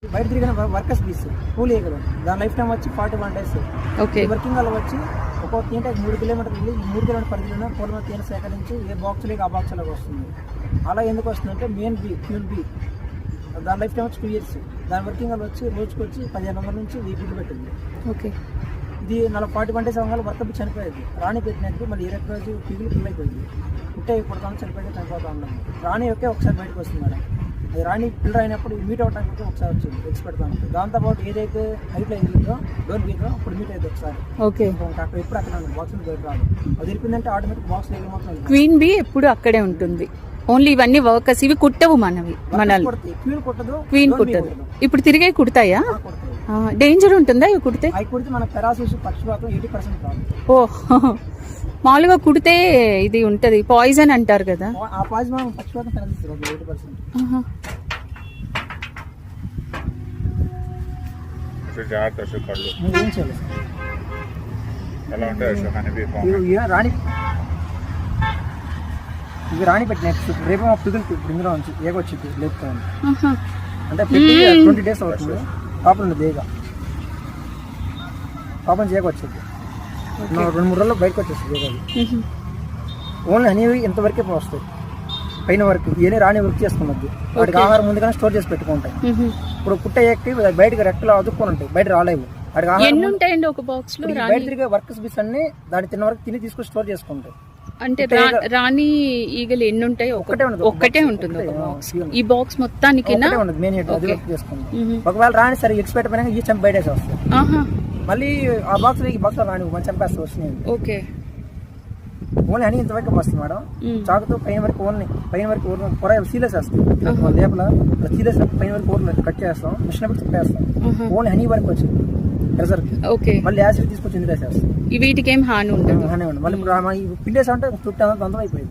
బయట తిరిగిన వర్కర్స్ బీస్ కూలీ ఎగలు దాని లైఫ్ టైం వచ్చి 41 days. ఓకే. వర్కింగ్ వాళ్ళు వచ్చి ఒక్కొక్క ఏంటంటే 3 కిలోమీటర్లు వెళ్ళి 3 కిలోమీటర్ పరిధిలో పూల తేనె సేకరించి ఏ బాక్స్లోకి ఆ బాక్స్లోకి వస్తుంది. అలా ఎందుకు వస్తుందంటే మెయిన్ బీ ఫ్యూల్ బీ దాని లైఫ్ టైం వచ్చి 2 years. దాని వర్కింగ్ వాళ్ళు వచ్చి రోజుకి వచ్చి 1500 నుంచి 1000 గుడ్లు పెట్టింది. ఓకే. ఇది 41 days అవ్వగానే వర్కర్ బీ చనిపోయేది. రాణి పెట్టినట్టు మళ్ళీ 20 రోజు పిల్లలు అయిపోయింది. పుట్టే కుడతాను చనిపోయి చనిపోతా ఉన్నాం. రాణి ఒకే ఒకసారి బయటకు వస్తుంది మేడం. అది రాణి పిల్లలు అయినప్పుడు మీట్ అవడానికి ఒకసారి వచ్చింది ఎక్స్ పెడతాను. దాంతోపాటు ఏదైతే హైట్లో ఎదిగిందో డోర్ గీతో అప్పుడు మీట్ అయింది ఒకసారి. ఓకే. అక్కడ ఎప్పుడు అక్కడ బాక్స్ బయట రాదు. అది వెళ్ళిపోయిందంటే ఆటోమేటిక్ బాక్స్ దగ్గర మాత్రం క్వీన్ బీ ఎప్పుడు అక్కడే ఉంటుంది. ఓన్లీ ఇవన్నీ వర్కర్స్, ఇవి కుట్టవు మనవి. మనల్ని క్వీన్ కుట్టదు, క్వీన్ కుట్టదు. ఇప్పుడు తిరిగే కుడతాయా? డేంజర్ ఉంటుందా ఇవి కుడితే? అవి కుడితే మన పెరాసిస్ పక్షపాతం 80% రాదు. ఓ, మామూలుగా కుడితే ఇది ఉంటది పాయిజన్ అంటారు కదా. ఆ పాయిజన్ మనం పక్షపాతం పెరాసిస్ రాదు 80%. ఏం చేయలేదు రాణి. ఇవి రాణి పెట్టిన రేపు మా పిల్లలకి ఇందులో నుంచి ఏగొచ్చింది లేపుతాను అంటే పెట్టి 20 days అవుతుంది. పాపం ఉంది దేగా పాపం చేయకొచ్చింది 2-3 రోజుల్లో బయటకు వచ్చేస్తుంది దేగా. ఓన్లీ అనేవి ఇంతవరకే వస్తాయి. పైన వరకు ఇవన్నీ రాణి వర్క్ చేసుకున్నది. వాటికి ఆహారం ముందుగానే స్టోర్ చేసి పెట్టుకుంటాయి. ఇప్పుడు పుట్ట ఎక్కి బయటకి రెక్కలు అదుక్కొని ఉంటాయి, బయట రాలేవు. వాటికి ఆహారం బయట తిరిగే వర్కర్స్ బిస్ అన్ని దాన్ని తిన్న వరకు తిని తీసుకొని స్టోర్ చేసుకుంటాయి. అంటే రాణి ఈగలు ఎన్ని ఉంటాయి? ఒక్కటే ఉంటుంది ఒక బాక్స్. ఈ బాక్స్ మొత్తానికి మెయిన్ అది వర్క్ చేసుకుంటాం. ఒకవేళ రాణి సరే ఎక్స్పెక్ట్ పైన ఈ చంప బయటేసి వస్తాయి. మళ్ళీ ఆ బాక్స్ ఈ బాక్స్ రాణి మంచి చంపేస్తే వస్తున్నాయి. ఓకే. ఓన్లీ అని ఇంతవరకు వస్తుంది మేడం. చాకుతో పైన వరకు ఓన్లీ పైన వరకు పొర సీలెస్ వేస్తాం. లేపల సీలెస్ పైన వరకు ఊర్లో కట్ చేస్తాం, మిషన్ పెట్టి తిప్పేస్తాం. ఓన్లీ హనీ వరకు వచ్చింది ప్రెజర్. ఓకే. మళ్ళీ యాసిడ్ తీసుకొచ్చి ఇందులో వేసేస్తాం. వీటికి ఏం హాని ఉండదు. హాని ఉండదు. మళ్ళీ పిండేసా అంటే చుట్టూ అంతా అయిపోయింది.